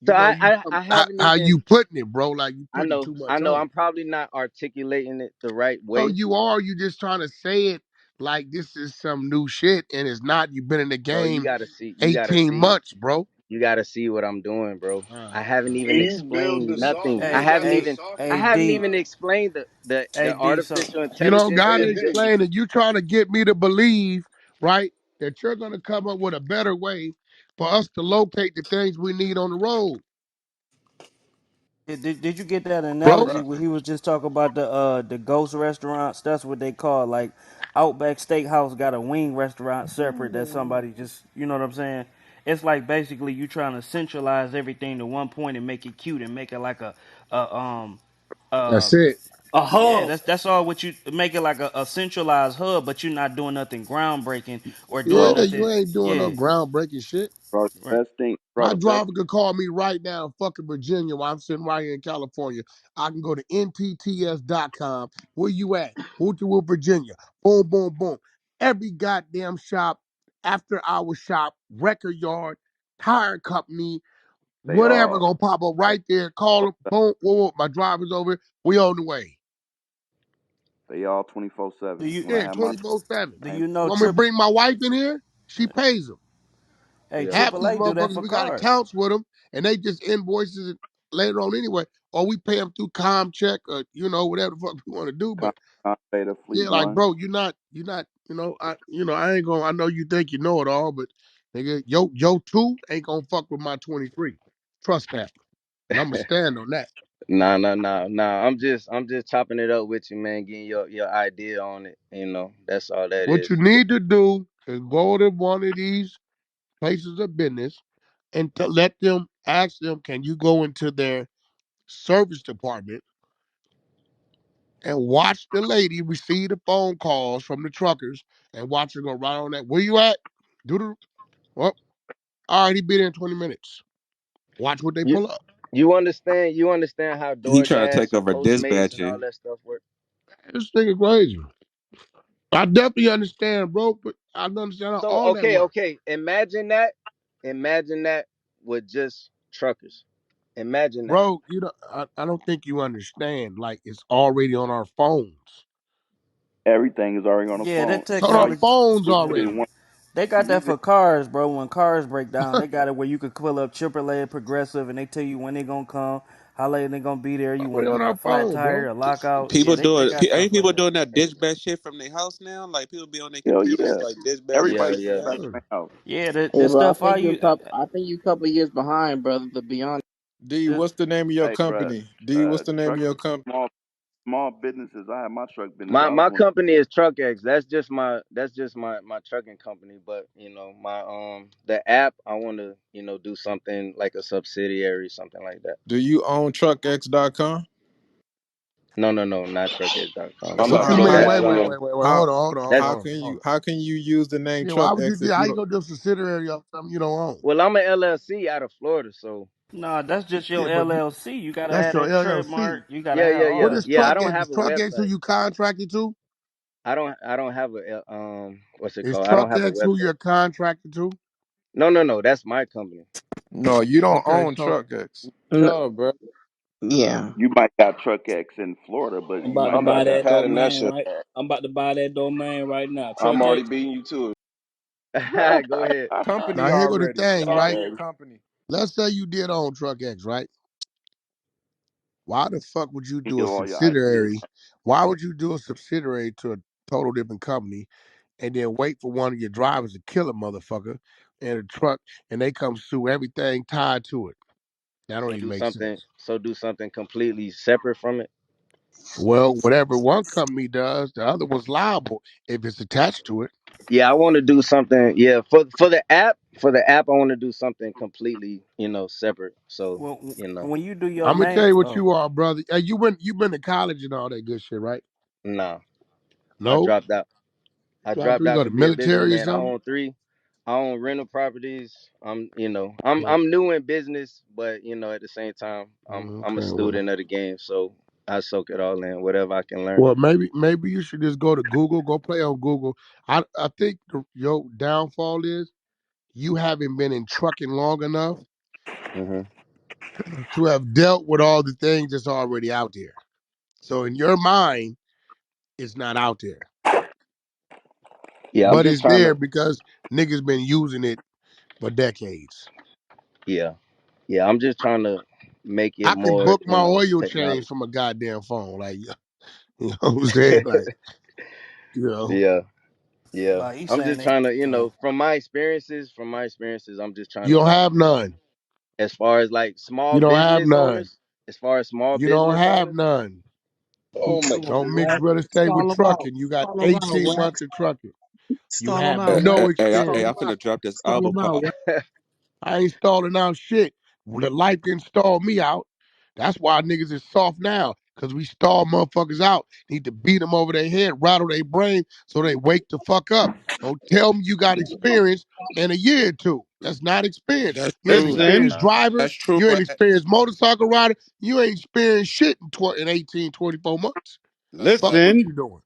So you know, you I how, haven't how even. you putting it, bro. Like you I putting know. too I much know. on I'm it. probably not articulating it the right No, way, you are. You just trying to say it like this is some new shit, and it's not. You've been in the bro. You game gotta see. You gotta 18 see. months, bro. You gotta see what I'm doing, bro. All right, I haven't man. Can even you build explained the nothing. software? I You Hey, got haven't any hey, even. I software? hey, haven't D, even explained hey, the D. So, artificial You don't intelligence gotta Hey, thing D. to you. explain it. You trying to get me to believe, right, that you're gonna come up with a better way for us to locate the things we need on the road, did you get that bro. analogy where he was just talking about the ghost restaurants? That's what they call like Outback Steakhouse got a wing restaurant separate that somebody just you know what I'm saying? It's like basically you trying to centralize everything to one point and make it cute and make it like a uh That's it. A yeah, hub. that's all what you make it like a centralized hub, but you're not doing nothing groundbreaking or doing Yeah, bro. you nothing. ain't doing no Yeah, groundbreaking shit. Bro, the right. best thing, My bro. The best. driver could call me right now in fucking Virginia while I'm sitting right here in California. I can go to ntts.com. Where you at? Wooterville, Virginia. Boom, boom, boom. Every goddamn shop, after hour shop, record yard, tire company, They whatever all gonna pop up right there. Call them, boom, whoa, whoa, my driver's over. We on the way. they all Do 24/7. you When I Yeah, have my 24/7. do man, you know Want me to trip? bring my wife in here? She pays them. Hey, Yeah. Half these AAA do that motherfuckers, for we got cars. accounts with them, and they just invoices it later on anyway, or we pay them through ComCheck or whatever the fuck we want to do. con- But Beta yeah, Fleet like One, bro, you're not, I ain't gonna. I know you think you know it all, but nigga, yo two ain't gonna fuck with my 23. Trust that, and I'm gonna stand on that. Nah. I'm just chopping it up with you, man. Getting your idea on it. That's all that What you is. need to do is go to one of these places of business and to let them ask them, can you go into their service department and watch the lady receive the phone calls from the truckers and watch her go right on that. Where you at? Do the well, all right, he be there in 20 minutes. Watch what they You pull up. you understand? You understand how He trying to take DoorDash and over Postmates and all dispatching. that stuff work? This nigga crazy. I definitely understand, bro, but I don't understand how So all that work. okay. Imagine that with just truckers. Imagine that. Bro, I don't think you understand. Like it's already on our phones. everything is already on the Yeah, phone. that It's on our All you technology. phones do is put already. in one. They got that for cars, bro. When cars break down, they got it where you could pull up AAA, Progressive, and they tell you when they gonna come, how late they gonna be there. Already You on got a our flat phone, tire, bro. a lockout. Yeah, People they doing got stuff ain't like people that. doing that dispatch shit from their house now? Like people be on their Hell computers yeah, like dispatching Yeah, everybody shit from yeah. the back house. in the house. Yeah, Yeah, the bro. I stuff I think you a use. couple. I think you a couple years behind, brother. To be honest. D, The, what's the name of your Hey, bro, company? D, what's the name of truck your company? small businesses. I had my truck business. My I was my one. company is TruckX. That's just my trucking company. But my the app I want to do something like a subsidiary, something like that. Do you own truckx.com? No, not truckx.com. I'm What not you So mean? saying That's Wait, that. wait, wait, wait, wait. how Hold on, hold on, that's hold on, hold on. how can you use the name Yeah, why would you TruckX do? if How you you don't? gonna do a subsidiary of something you don't own? well, I'm an LLC out of Florida, so nah, that's just your Yeah, but LLC. You gotta that's have your that LLC. trademark. You gotta yeah, have yeah, all What yeah, that is yeah. I stuff. don't TruckX? have Is a TruckX who website. you contracted to? I don't have a what's it Is called? I don't have a TruckX who website. you're contracted to? No. That's my company. No, you don't Okay, own so TruckX. No, No, bro. yeah. You might got truck X in Florida, but I'm you about to might I'm buy about not to got. that patent that domain, shit. right? I'm about to buy that domain right now. I'm Truck already X. beating you to it. Go ahead. Company now here go the already. thing, Start right? your Okay. company. Let's say you did own TruckX, right? Why the fuck would you You do give a all your ideas. subsidiary? Why would you do a subsidiary to a total different company and then wait for one of your drivers to kill a motherfucker in a truck, and they come sue everything tied to it. That don't So even do make something. sense. So do something completely separate from it. Well, whatever one company does, the other one's liable if it's attached to it. Yeah, I want to do something. Yeah, for the app. For the app, I want to do something completely, separate. So, Well, you know, when you do your I'm gonna tell name, you what oh, you are, brother. Hey, you been to college and all that good shit, right? nah, I No, dropped out. I so after dropped you out go to to be a military or businessman. I something. own three. I own rental properties. I'm Yeah. I'm new in business, but at the same time, I'm a Okay, well, student of the game, so I soak it all in, whatever I can learn. well, maybe you should just go to Google, go play on Google. I think your downfall is you haven't been in trucking long enough Hmm. to have dealt with all the things that's already out there. So in your mind, it's not out there, Yeah, I'm but just it's trying to. there because niggas been using it for decades. Yeah, yeah, I'm just trying to make it I could more, book my oil change technology. from a goddamn phone. Like, you know what I'm saying? Like, you know, Yeah, yeah. like he's I'm saying just that. trying to, Oh, from my experiences, I'm just trying you to don't like, have none. as far as like You don't have none. small You don't business have owners. none. Oh my Come on, Don't goodness. mix Wax. real estate with Stall them out. trucking. You got Stall them out, 18 Wax. months of trucking. You Stall them have out, no Wax. Stall Hey, them I experience. out. finna drop this Stall album them out, called. Wax. I ain't stalling out shit. The life didn't stall me out. That's why niggas is soft now. Cause we stall motherfuckers out. Need to beat them over their head, rattle their brain so they wake the fuck up. Don't tell me you got experience in a year or two. That's not experience. That's You ain't true. Yeah, experienced nah. driver. That's true, You ain't but experienced motorcycle rider. You ain't experienced shit in 18, 24 months. Fuck what Listen, you doing.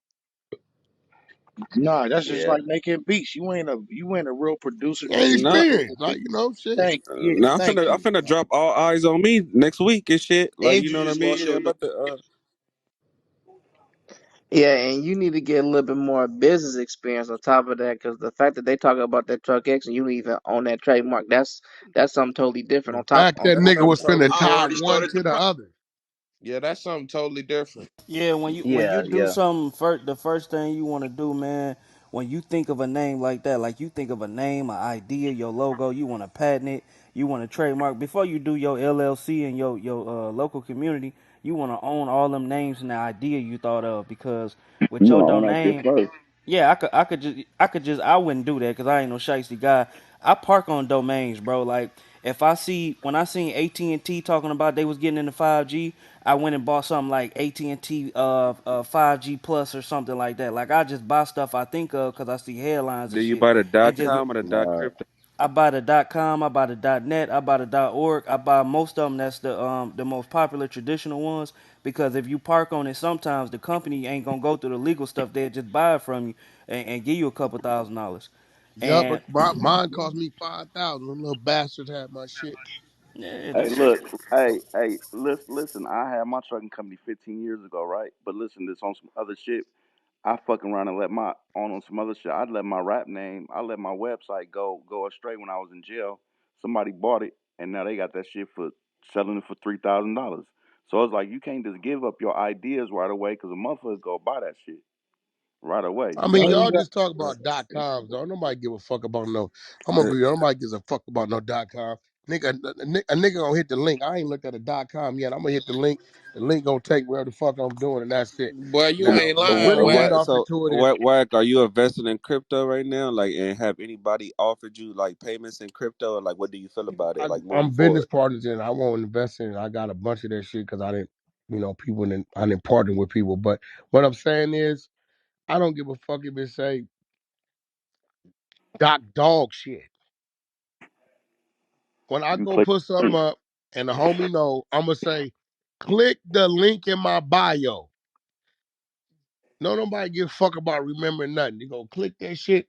Nah, that's just Yeah. like making beats. You ain't a real producer You ain't till you not. making experienced. Like, shit. yeah, Now thank I'm you. finna drop all eyes on me next week and shit. Like And you you know what I just lost mean? your I'm look. about to. Yeah, and you need to get a little bit more business experience on top of that, because the fact that they talk about that truck X and you don't even own that trademark, that's something totally different The on top fact on that top nigga of was it. finna I tie already one started the to the process. other. Yeah, that's something totally different. yeah, when you Yeah, do yeah. something first, the first thing you want to do, man, when you think of a name like that, like you think of a name, an idea, your logo, you want to patent it, you want to trademark. Before you do your LLC and your local community, you want to own all them names and the idea you thought of, because with You your want to own that shit domain, first. yeah, I could just, I wouldn't do that because I ain't no shiesty guy. I park on domains, bro. Like if I see when I seen AT&T talking about they was getting into 5G, I went and bought something like AT&T 5G plus or something like that. Like I just buy stuff I think of because I see headlines Do and you shit, buy the and just .com or the Right. .crypto? I buy the .com, I buy the .net, I buy the .org, I buy most of them. That's the most popular traditional ones, because if you park on it, sometimes the company ain't gonna go through the legal stuff. They'll just buy it from you and give you a couple $1,000. Yup, but And mine cost me 5,000. Them little bastards had my shit. yeah, Hey, that's look. Hey, listen. I had my trucking company 15 years ago, right? But listen, this on some other shit. I fucking around and let my on some other shit. I let my rap name, I let my website go astray when I was in jail. Somebody bought it, and now they got that shit for selling it for $3,000. So it's like you can't just give up your ideas right away because a motherfucker go buy that shit right away. I You mean, gotta. All you y'all got, just talk about .coms, though. Nobody give a fuck about no. I'm gonna be. Nobody gives a fuck about no .com. A nigga gonna hit the link. I ain't looked at a .com yet. I'm gonna hit the link. The link gonna take wherever the fuck I'm doing, and that's it. Boy, you Now, ain't what lying, really get What? Wax. off So into it is what? Are you investing in crypto right now? Like, and have anybody offered you like payments in crypto? Or like, what do you feel about it? Like moving I'm business forward? partners in. I won't invest in it. I got a bunch of that shit because I didn't, people didn't. I didn't partner with people. But what I'm saying is, I don't give a fuck if it say dog shit. When I You can go play. put something up and the homie know, I'm gonna say, click the link in my bio. No, nobody give a fuck about remembering nothing. You go click that shit,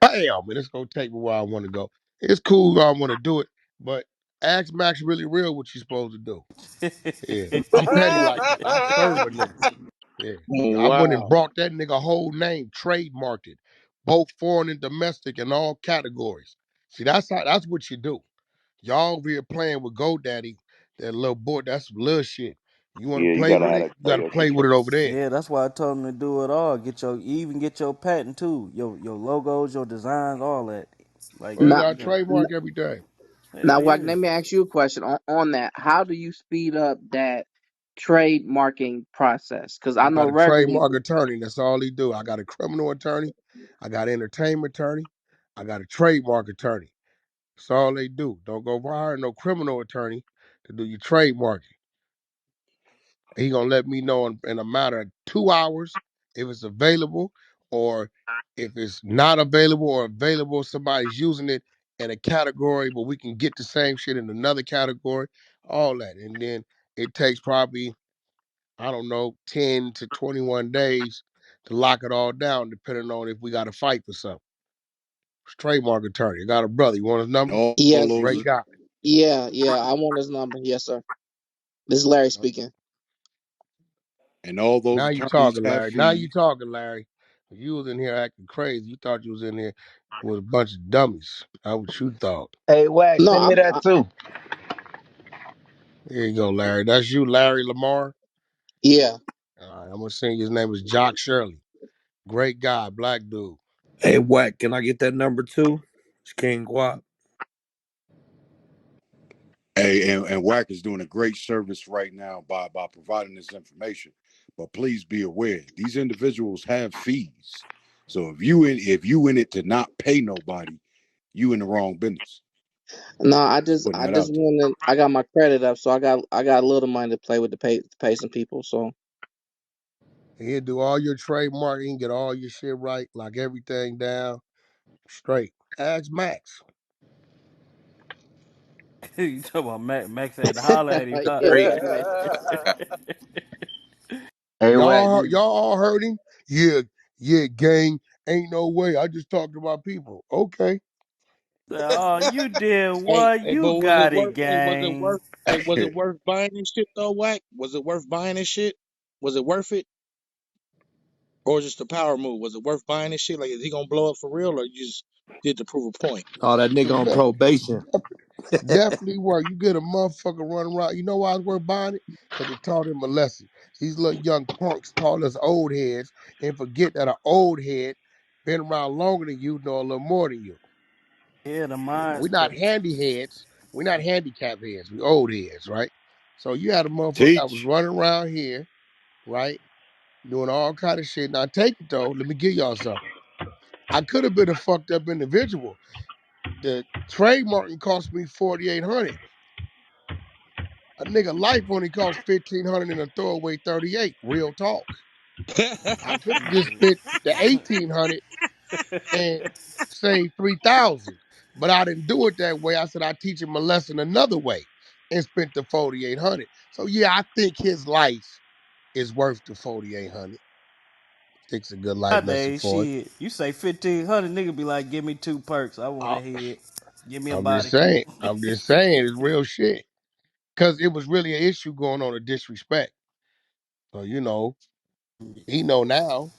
bam, and it's gonna take me where I want to go. It's cool, I want to do it, but ask Max really real what you supposed to do. Yeah, I'm petty like that. I serve a nigga. Yeah, I went and wow. brought that nigga whole name, trademarked it, both foreign and domestic in all categories. See, that's what you do. Y'all over here playing with GoDaddy, that little boy, that's some little shit. You want to Yeah, you play gotta with have it? that You got to karaoke play with it truck. over there. Yeah, that's why I told him to do it all. Even get your patent too. Your logos, your designs, all that. Like Well, you Now, got you to got trademark everything. hell now, Wack, yeah. let me ask you a question on that. How do you speed up that trademarking process? Because I You know got a regularly. trademark attorney. That's all he do. I got a criminal attorney. I got an entertainment attorney. I got a trademark attorney. That's all they do. Don't go hire no criminal attorney to do your trademarking. He gonna let me know in a matter of 2 hours if it's available or if it's not available or available, somebody's using it in a category, but we can get the same shit in another category, all that. And then it takes probably, I don't know, 10 to 21 days to lock it all down, depending on if we got to fight for something. It's trademark attorney. I got a brother. You want his And number? all Yes, those Great guy. yeah. I want his number. Yes, sir. This is Larry speaking. and all those Now you attorneys talking, have Larry. Now you fees. talking, Larry. You was in here acting crazy. You thought you was in here with a bunch of dummies. That's what you thought. Hey, Wack, No, send me that too. Here you go, Larry. That's you, Larry Lamar. yeah. All right, I'm gonna sing. His name is Jock Shirley. Great guy, black dude. Hey, Wack, can I get that number too? It's King Guap. Hey, and Wack is doing a great service right now by providing this information. But please be aware, these individuals have fees. So if you in it to not pay nobody, you in the wrong business. No, Just putting I that just out there. wanted. I got my credit up, so I got a little money to play with to pay some people. So He'll do all your trademarking, get all your shit right, lock everything down straight. Ask Max. You talking about Max had to holler at him, huh? yeah, we Great. got Max. Hey, Wack, Y'all all heard him? Yeah, yeah, gang. Ain't no way. I just talked about people. Okay. Oh, you did Hey, what? hey, You but was it got worth? it, Hey, was it worth? gang. Hey, was it worth buying this shit though, Wack? Was it worth buying this shit? Was it worth it, or just a power move? Was it worth buying this shit? Like, is he gonna blow up for real, or you just did to prove a point? Oh, that nigga on probation. Definitely work. You get a motherfucker running around. You know why it's worth buying it? Because it taught him a lesson. These little young punks call us old heads and forget that an old head been around longer than you, know a little more than you. Yeah, the mind. We're not handy heads. We're not handicap heads. We old heads, right? So you had a motherfucker that was Teach. running around here, right? Doing all kind of shit. Now take it though. Let me give y'all something. I could have been a fucked up individual. The trademarking cost me 4,800. A nigga life only costs 1,500 and a throwaway 38. Real talk. I could have just spent the 1,800 and saved 3,000, but I didn't do it that way. I said I teach him a lesson another way and spent the 4,800. So yeah, I think his life is worth the 4,800. It's a good life lesson Nowadays, for him. shit, you say 1,500, nigga be like, give me 2 perks. I want I- to hit. Give me a I'm just body. saying. I'm just saying it's real shit. Cause it was really an issue going on of disrespect. So he know now.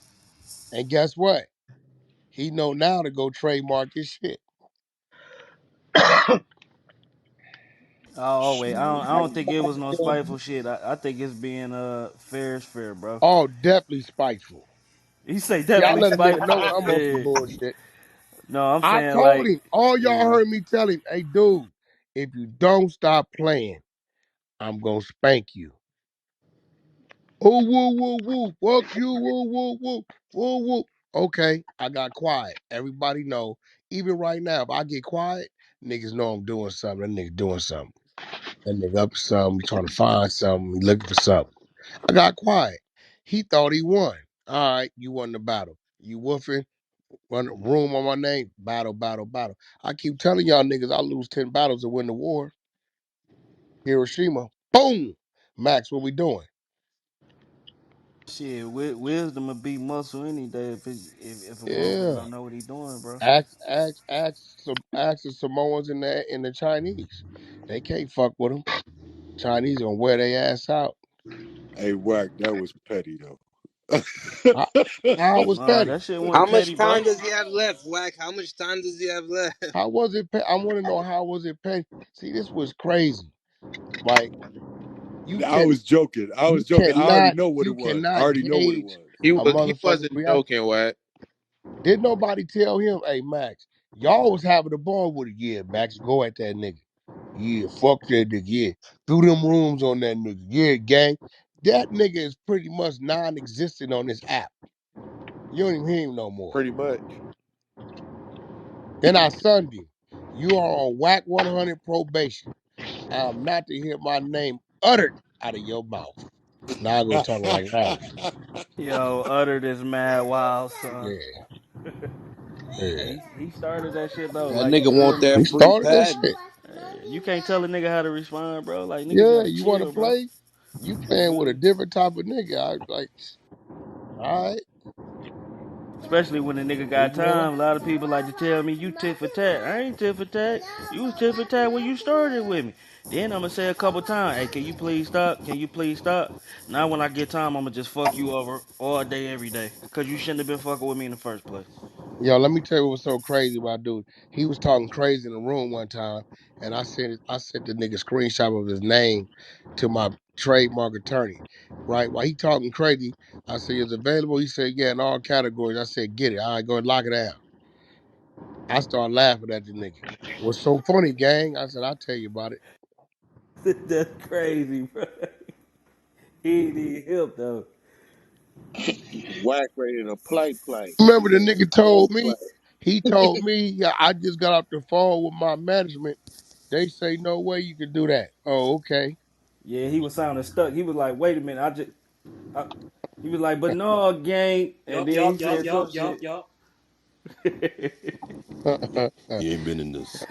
And guess what? He know now to go trademark his shit. Oh wait, Shit. I don't think it was no spiteful shit. I think it's being fair is fair, bro. Oh, definitely spiteful. He say See, I definitely let a nigga spiteful. know when I'm on some Yeah. bullshit. No, I'm I saying told like, him, all y'all yeah. heard me tell him, hey, dude, if you don't stop playing, I'm gonna spank you. Oh, woo, woo, woo, fuck you, woo, woo, woo, woo, woo. Okay, I got quiet. Everybody know. Even right now, if I get quiet, niggas know I'm doing something. That nigga doing something. That nigga up to something, he trying to find something, he looking for something. I got quiet. He thought he won. All right, you won the battle. You woofing, run room on my name, battle, battle, battle. I keep telling y'all niggas I lose 10 battles to win the war. Hiroshima, boom. Max, what we doing? Shit, wisdom will beat muscle any day if a motherfucker Yeah. don't know what he doing, bro. Ask the Samoans and the Chinese. They can't fuck with them. Chinese gonna wear their ass out. Hey, Wack, that was petty though. I, I was Nah, petty. that shit How wasn't petty, much bro. time does he have left, Wack? How much time does he have left? How was it? I want to know how was it petty. See, this was crazy, right? You I can was joking. I was joking. I already know what it you was. I cannot already know what it gauge was. a He motherfucker's wasn't reaction. joking, Wack. Did nobody tell him, hey Max, y'all was having a ball with it. Yeah, Max, go at that nigga. Yeah, fuck that nigga. Yeah. Threw them rooms on that nigga. Yeah, gang. That nigga is pretty much non-existent on this app. You don't even hear him no more. Pretty much. Then I sunned him. You are on whack 100 probation. I am not to hear my name uttered out of your mouth. Now I go talking like Larry. Yo, uttered is mad wild, son. Yeah, yeah. He started that shit though. That Like nigga for real, want bro. that He free started that patent. shit. You can't tell a nigga how to respond, bro. Like niggas Yeah, gotta you want to chill, bro. play? You You playing feel with a me? different type of nigga. I like, all right, Especially when a nigga leave got me alone. time. A lot of people like to tell me you tit for tat. I ain't tit for tat. You was tit for tat when you started with me. Then I'ma say a couple times, hey, can you please stop? Can you please stop? Now when I get time, I'ma just fuck you over all day, every day. Cause you shouldn't have been fucking with me in the first place. Yo, let me tell you what was so crazy about dude. He was talking crazy in the room one time, and I sent the nigga screenshot of his name to my trademark attorney. Right while he talking crazy, I said, "Is available?" He said, "Yeah, in all categories." I said, "Get it. All right, go and lock it down." I started laughing at the nigga. What's so funny, gang? I said, "I'll tell you about it." That's crazy, bro. He need help though. Whack ready to play. Remember, the nigga Don't told play. me. He told me, "Yeah, I just got off the phone with my management. They say no way you can do that." Oh, okay. Yeah, he was sounding stuck. He was like, wait a minute, I, he was like, but no, gang. And Yup, then he yup, yup, said some yup, yup, shit. yup. Uh, He ain't been in this.